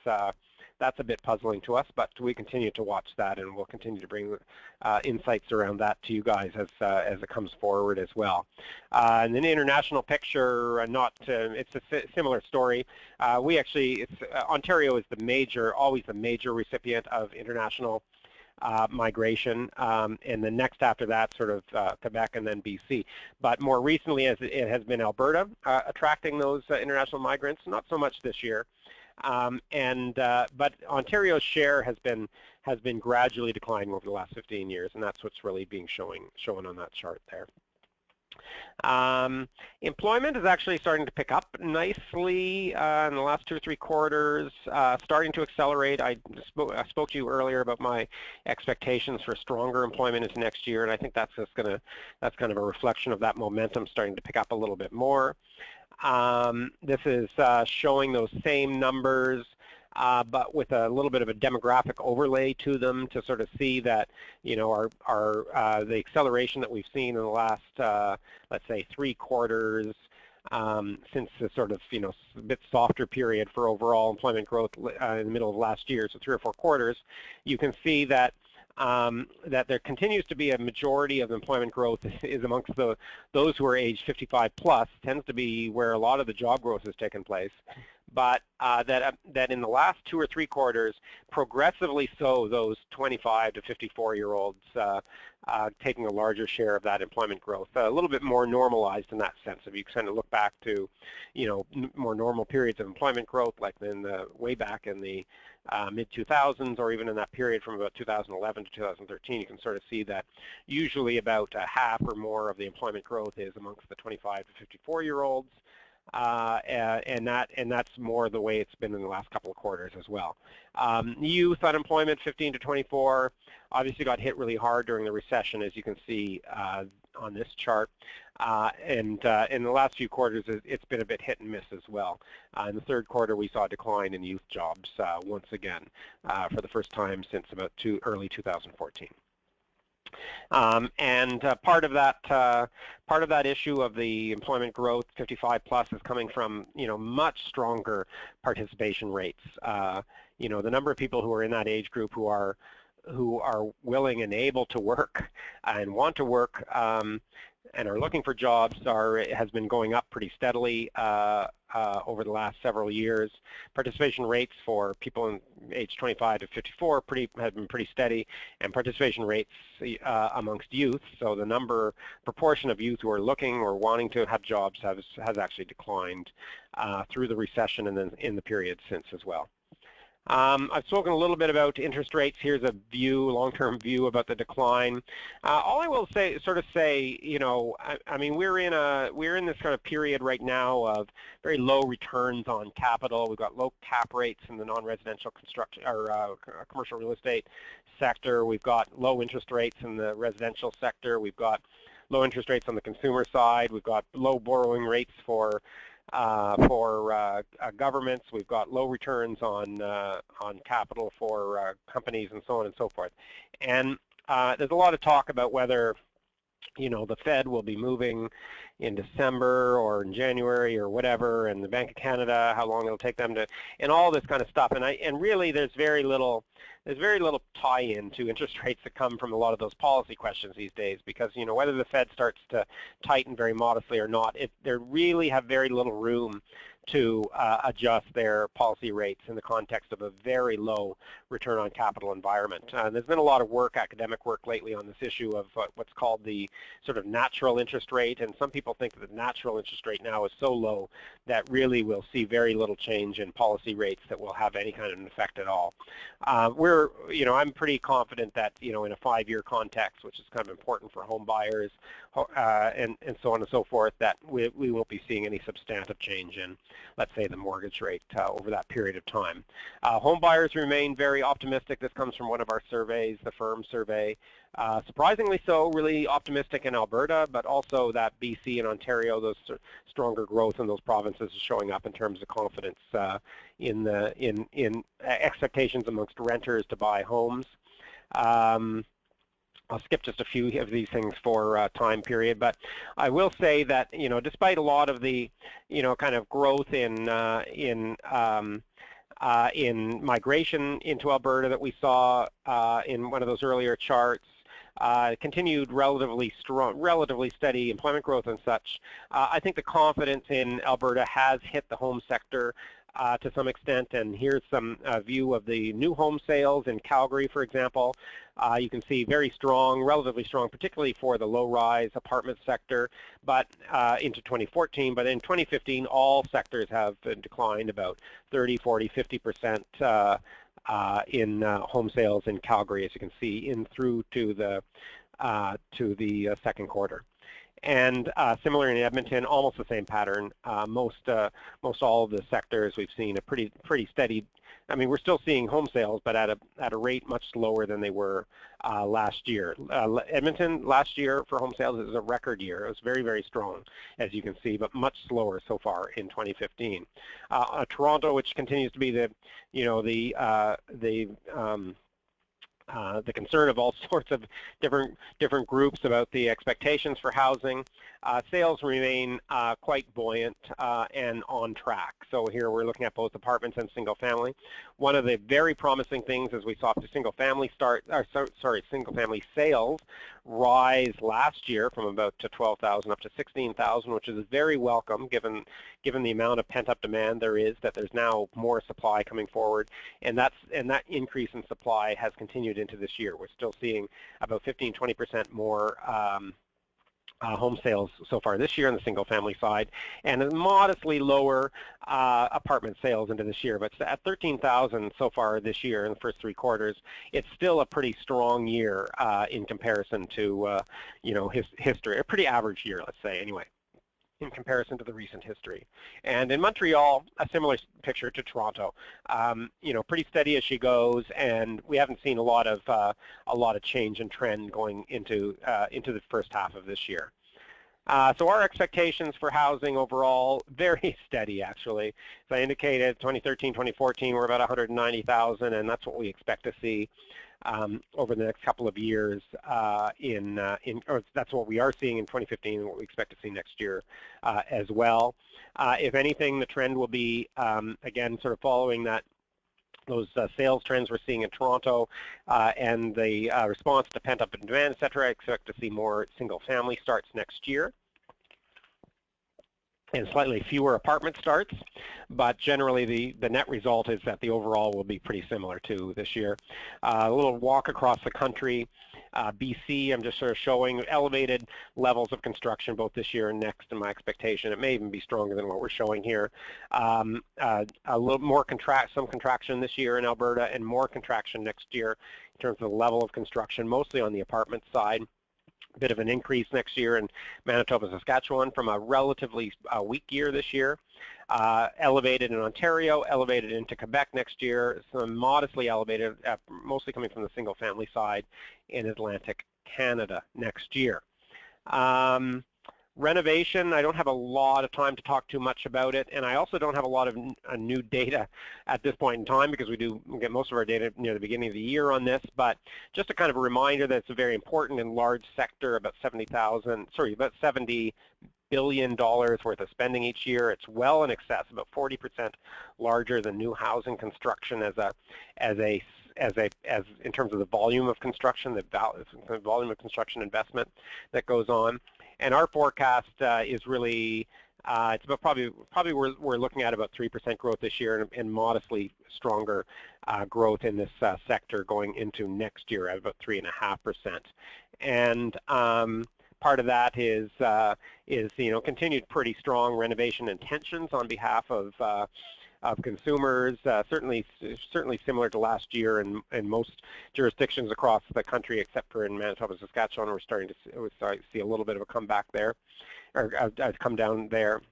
a bit puzzling to us, but we continue to watch that, and we'll continue to bring insights around that to you guys as it comes forward as well. And an international picture, it's a similar story. Ontario is always the major recipient of international migration, and the next after that, sort of Quebec and then BC. But more recently, it has been Alberta attracting those international migrants. Not so much this year. But Ontario's share has been gradually declining over the last 15 years, and that's what's really being shown on that chart there. Employment is actually starting to pick up nicely in the last 2 or 3 quarters, starting to accelerate. I spoke to you earlier about my expectations for stronger employment into next year, and I think that's kind of a reflection of that momentum starting to pick up a little bit more. This is showing those same numbers, but with a little bit of a demographic overlay to them to sort of see that, the acceleration that we've seen in the last, let's say, 3 quarters since the sort of, a bit softer period for overall employment growth in the middle of last year, so 3 or 4 quarters, you can see that that there continues to be a majority of employment growth is amongst those who are age 55 plus, tends to be where a lot of the job growth has taken place, but that in the last 2 or 3 quarters, progressively so, those 25 to 54-year-olds taking a larger share of that employment growth, a little bit more normalized in that sense. If you kind of look back to, more normal periods of employment growth, like way back in the mid-2000s, or even in that period from about 2011 to 2013, you can sort of see that usually about half or more of the employment growth is amongst the 25 to 54-year-olds, and that's more the way it's been in the last couple of quarters as well. Youth unemployment, 15 to 24, obviously got hit really hard during the recession, as you can see on this chart. and in the last few quarters, it's been a bit hit and miss as well. In the third quarter, we saw a decline in youth jobs once again for the first time since about early 2014. Part of that issue of the employment growth, 55 plus, is coming from much stronger participation rates. The number of people who are in that age group who are willing and able to work and want to work and are looking for jobs has been going up pretty steadily over the last several years. Participation rates for people in age 25 to 54 have been pretty steady, and participation rates amongst youth, so the proportion of youth who are looking or wanting to have jobs has actually declined through the recession and then in the period since as well. I've spoken a little bit about interest rates. Here's a long-term view about the decline. All I will say, I mean, we're in this kind of period right now of very low returns on capital. We've got low cap rates in the non-residential construction or commercial real estate sector. We've got low interest rates in the residential sector. We've got low interest rates on the consumer side. We've got low borrowing rates for governments. We've got low returns on capital for companies and so on and so forth. And there's a lot of talk about whether the Fed will be moving in December or in January or whatever, and the Bank of Canada, how long it'll take them to, and all this kind of stuff. And really, there's very little tie-in to interest rates that come from a lot of those policy questions these days, because whether the Fed starts to tighten very modestly or not, they really have very little room to adjust their policy rates in the context of a very low return on capital environment. There's been a lot of academic work lately on this issue of what's called the sort of natural interest rate, and some people think that the natural interest rate now is so low that really we'll see very little change in policy rates that will have any kind of an effect at all. I'm pretty confident that, in a 5-year context, which is kind of important for home buyers and so on and so forth, that we won't be seeing any substantive change in, let's say, the mortgage rate over that period of time. Home buyers remain very optimistic. This comes from one of our surveys, the Firm survey. Surprisingly so, really optimistic in Alberta, but also that BC and Ontario, those stronger growth in those provinces is showing up in terms of confidence in expectations amongst renters to buy homes. I'll skip just a few of these things for time period, but I will say that despite a lot of the kind of growth in migration into Alberta that we saw in one of those earlier charts, continued relatively steady employment growth and such, I think the confidence in Alberta has hit the home sector to some extent, and here's some view of the new home sales in Calgary, for example. You can see very strong, relatively strong, particularly for the low-rise apartment sector, but into 2014. But in 2015, all sectors have declined about 30, 40, 50% in home sales in Calgary, as you can see, through to the second quarter. And similar in Edmonton, almost the same pattern. Most all of the sectors we've seen a pretty steady. I mean, we're still seeing home sales, but at a rate much slower than they were last year. Edmonton last year for home sales is a record year. It was very, very strong, as you can see, but much slower so far in 2015. Toronto, which continues to be the concern of all sorts of different groups about the expectations for housing. Sales remain quite buoyant and on track. So here we're looking at both apartments and single family. One of the very promising things is we saw single family sales rise last year from about to 12,000 up to 16,000, which is very welcome given the amount of pent-up demand there is, that there's now more supply coming forward, and that increase in supply has continued into this year. We're still seeing about 15-20% more home sales so far this year on the single-family side, and modestly lower apartment sales into this year. But at 13,000 so far this year in the first 3 quarters, it's still a pretty strong year in comparison to history. A pretty average year, let's say, anyway, in comparison to the recent history. And in Montreal, a similar picture to Toronto. Pretty steady as she goes, and we haven't seen a lot of change in trend going into the first half of this year. So our expectations for housing overall, very steady actually. As I indicated, 2013, 2014, we're about 190,000, and that's what we expect to see over the next couple of years or that's what we are seeing in 2015 and what we expect to see next year as well. If anything, the trend will be, again, sort of following those sales trends we're seeing in Toronto and the response to pent-up demand, et cetera. I expect to see more single-family starts next year and slightly fewer apartment starts, but generally the net result is that the overall will be pretty similar to this year. A little walk across the country. BC, I'm just sort of showing elevated levels of construction both this year and next, in my expectation. It may even be stronger than what we're showing here. A little more some contraction this year in Alberta and more contraction next year in terms of the level of construction, mostly on the apartment side. A bit of an increase next year in Manitoba, Saskatchewan from a relatively weak year this year. Elevated in Ontario, elevated into Quebec next year, some modestly elevated, mostly coming from the single-family side in Atlantic Canada next year. Renovation, I don't have a lot of time to talk too much about it, and I also don't have a lot of new data at this point in time because we get most of our data near the beginning of the year on this, but just a kind of a reminder that it's a very important and large sector, about $70 billion worth of spending each year. It's well in excess, about 40% larger than new housing construction in terms of the volume of construction, the volume of construction investment that goes on. And our forecast is really, it's about probably we're looking at about 3% growth this year and modestly stronger growth in this sector going into next year at about 3.5%. And part of that is continued pretty strong renovation intentions on behalf of consumers, certainly similar to last year in most jurisdictions across the country, except for in Manitoba, Saskatchewan. We're starting to see a little bit of a comeback there, or come down there,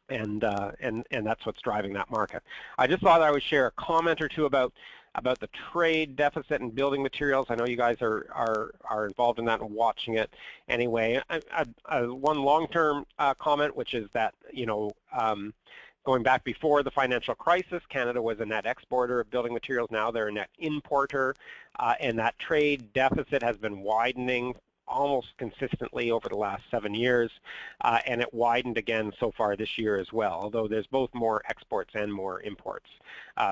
and that's what's driving that market. I just thought I would share a comment or two about the trade deficit in building materials. I know you guys are involved in that and watching it anyway. One long-term comment, which is that going back before the financial crisis, Canada was a net exporter of building materials. Now they're a net importer, and that trade deficit has been widening almost consistently over the last 7 years, and it widened again so far this year as well, although there's both more exports and more imports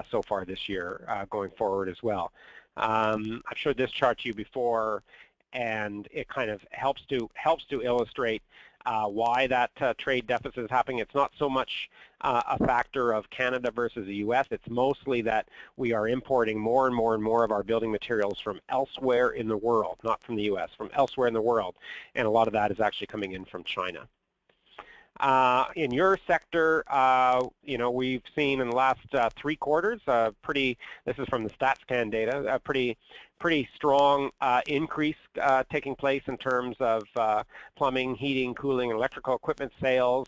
so far this year going forward as well. I've showed this chart to you before, and it kind of helps to illustrate why that trade deficit is happening. It's not so much a factor of Canada versus the U.S. It's mostly that we are importing more and more and more of our building materials from elsewhere in the world, not from the U.S., from elsewhere in the world, and a lot of that is actually coming in from China. In your sector, we've seen in the last 3 quarters, this is from the StatsCan data, a pretty strong increase taking place in terms of plumbing, heating, cooling, and electrical equipment sales,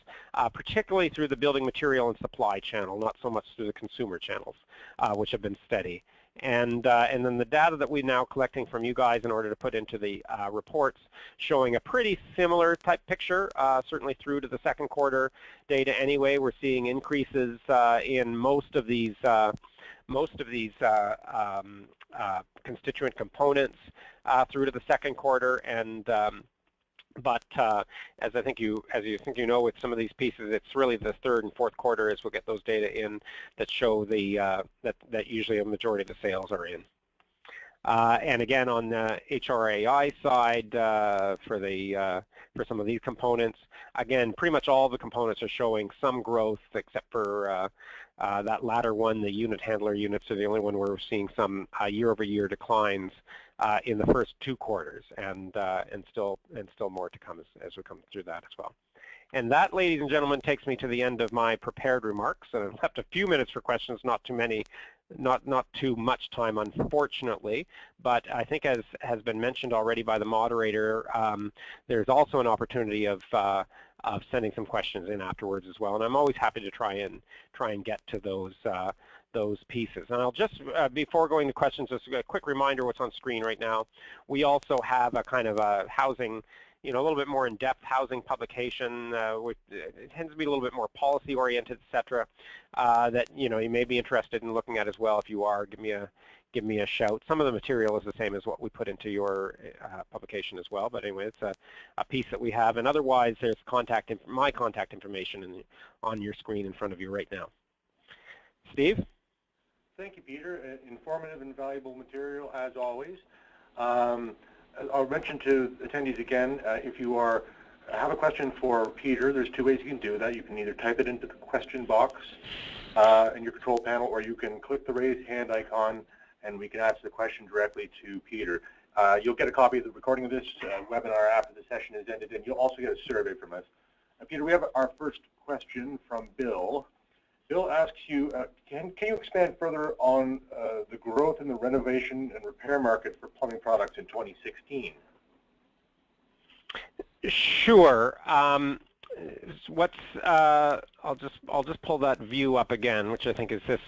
particularly through the building material and supply channel, not so much through the consumer channels, which have been steady. And then the data that we're now collecting from you guys in order to put into the reports showing a pretty similar type picture, certainly through to the second quarter data anyway. We're seeing increases in most of these constituent components through to the second quarter, and but as you think you know, with some of these pieces, it's really the third and fourth quarter as we'll get those data in that show that usually a majority of the sales are in. And again, on the HRAI side, for some of these components, again, pretty much all the components are showing some growth, except for that latter one, the unit handler units, are the only one where we're seeing some year-over-year declines in the first 2 quarters, and still more to come as we come through that as well. And that, ladies and gentlemen, takes me to the end of my prepared remarks. And I've left a few minutes for questions, not too many, not too much time, unfortunately. But I think, as has been mentioned already by the moderator, there's also an opportunity of sending some questions in afterwards as well. And I'm always happy to try and get to those pieces. And I'll just, before going to questions, just a quick reminder what's on screen right now. We also have a kind of a housing a little bit more in-depth housing publication. It tends to be a little bit more policy-oriented, etc. That you may be interested in looking at as well. If you are, give me a shout. Some of the material is the same as what we put into your publication as well. But anyway, it's a piece that we have. And otherwise, there's my contact information on your screen in front of you right now. Steve? Thank you, Peter. Informative and valuable material as always. I'll mention to attendees again, if you have a question for Peter, there's two ways you can do that. You can either type it into the question box in your control panel, or you can click the raise hand icon and we can answer the question directly to Peter. You'll get a copy of the recording of this webinar after the session is ended, and you'll also get a survey from us. Peter, we have our first question from Bill. Bill asks you, can you expand further on the growth in the renovation and repair market for plumbing products in 2016? Sure. I'll just pull that view up again, which I think is this.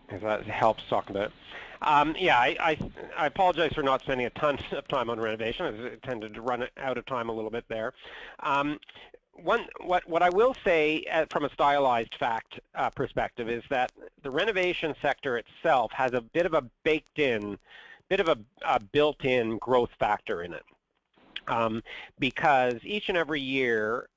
If that helps talk about it. Yeah, I apologize for not spending a ton of time on renovation. I tended to run out of time a little bit there. What I will say from a stylized fact perspective is that the renovation sector itself has a bit of a built-in growth factor in it, because each and every year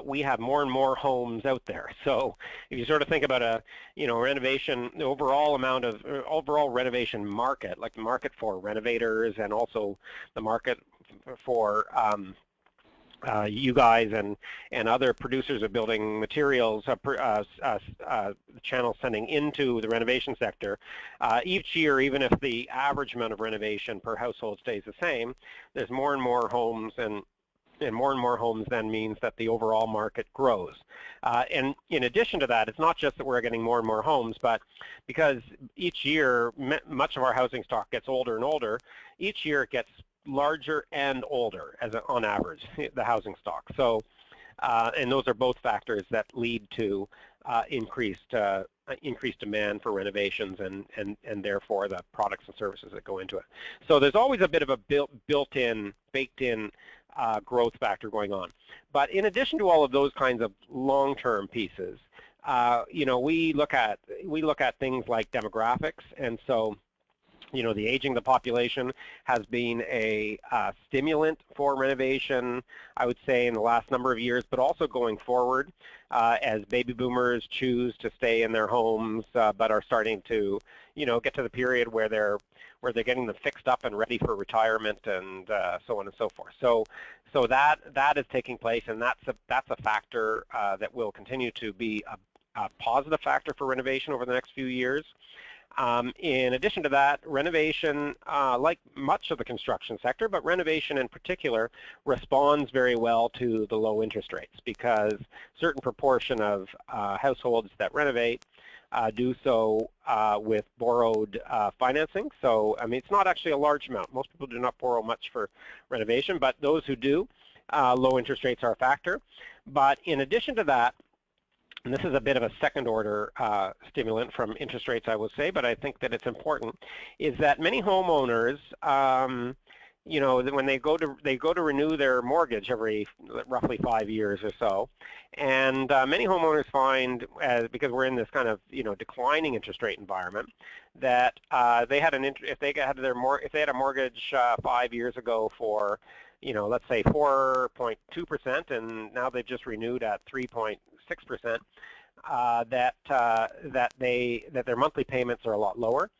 we have more and more homes out there. So if you sort of think about a renovation, the overall renovation market, like the market for renovators and also the market for you guys and other producers of building materials, channels sending into the renovation sector, each year, even if the average amount of renovation per household stays the same, there's more and more homes, and more and more homes then means that the overall market grows. And in addition to that, it's not just that we're getting more and more homes, but because each year much of our housing stock gets older and older, each year it gets larger and older on average, the housing stock. So, and those are both factors that lead to increased demand for renovations and therefore the products and services that go into it. So there's always a bit of a built-in, baked-in growth factor going on. But in addition to all of those kinds of long-term pieces, we look at things like demographics, and so the aging of the population has been a stimulant for renovation, I would say, in the last number of years, but also going forward as baby boomers choose to stay in their homes, but are starting to, get to the period where they're getting them fixed up and ready for retirement and so on and so forth. So that is taking place, and that's a factor that will continue to be a positive factor for renovation over the next few years. In addition to that, renovation, like much of the construction sector, but renovation in particular, responds very well to the low interest rates, because certain proportion of households that renovate do so with borrowed financing. So, I mean, it's not actually a large amount. Most people do not borrow much for renovation, but those who do, low interest rates are a factor. But in addition to that, and this is a bit of a second-order stimulant from interest rates, I will say, but I think that it's important, is that many homeowners, when they go to renew their mortgage every roughly 5 years or so, and many homeowners find, because we're in this kind of declining interest rate environment, that if they had a mortgage 5 years ago for let's say 4.2%, and now they've just renewed at 3.6%, that their monthly payments are a lot lower,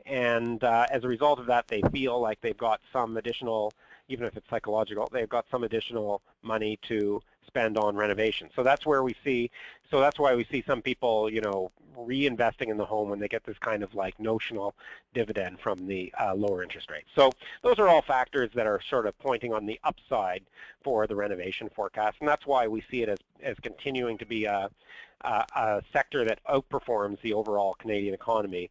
and as a result of that, they feel like they've got some additional, even if it's psychological, they've got some additional money to spend on renovation. So that's why we see some people, reinvesting in the home when they get this kind of like notional dividend from the lower interest rates. So those are all factors that are sort of pointing on the upside for the renovation forecast, and that's why we see it as continuing to be a sector that outperforms the overall Canadian economy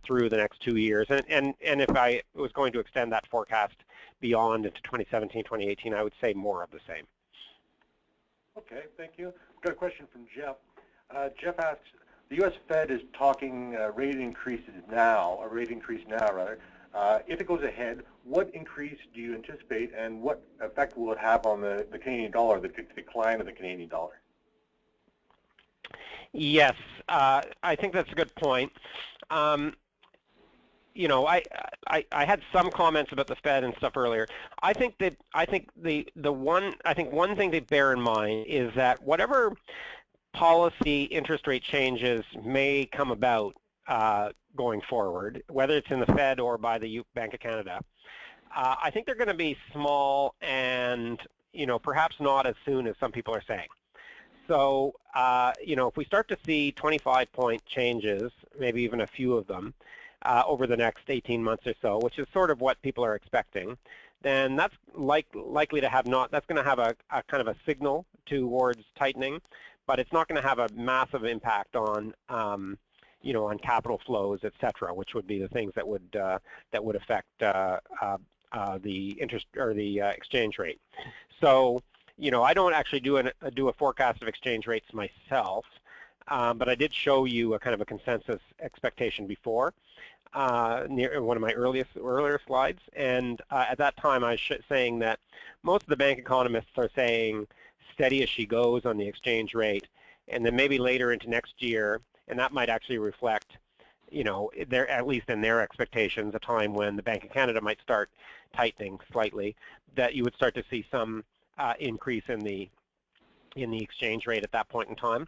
through the next 2 years. And if I was going to extend that forecast beyond into 2017, 2018, I would say more of the same. Okay, thank you. I've got a question from Jeff. Jeff asks, the U.S. Fed is talking rate increase now, If it goes ahead, what increase do you anticipate, and what effect will it have on the Canadian dollar, the decline of the Canadian dollar? Yes, I think that's a good point. You know, I had some comments about the Fed and stuff earlier. I think one thing to bear in mind is that whatever policy interest rate changes may come about going forward, whether it's in the Fed or by the Bank of Canada, I think they're going to be small and, you know, perhaps not as soon as some people are saying. So, you know, if we start to see 25-point changes, maybe even a few of them, over the next 18 months or so, which is sort of what people are expecting, then that's likely to have that's going to have a kind of a signal towards tightening, but it's not going to have a massive impact on, you know, on capital flows, et cetera, which would be the things that would affect the interest or the exchange rate. So, you know, I don't actually do a forecast of exchange rates myself, but I did show you a kind of a consensus expectation before near one of my earlier slides, and at that time I was saying that most of the bank economists are saying steady as she goes on the exchange rate, and then maybe later into next year, and that might actually reflect, you know, at least in their expectations, a time when the Bank of Canada might start tightening slightly, that you would start to see some increase in the exchange rate at that point in time.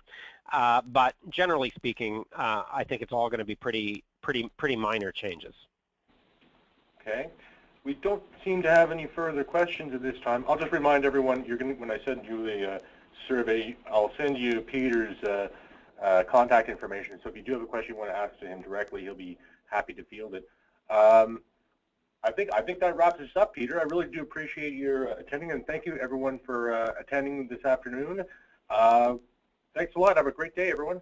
But generally speaking, I think it's all going to be pretty minor changes. Okay. We don't seem to have any further questions at this time. I'll just remind everyone, when I send you the survey, I'll send you Peter's contact information. So if you do have a question you want to ask to him directly, he'll be happy to field it. I think that wraps us up, Peter. I really do appreciate your attending, and thank you everyone for attending this afternoon. Thanks a lot. Have a great day, everyone.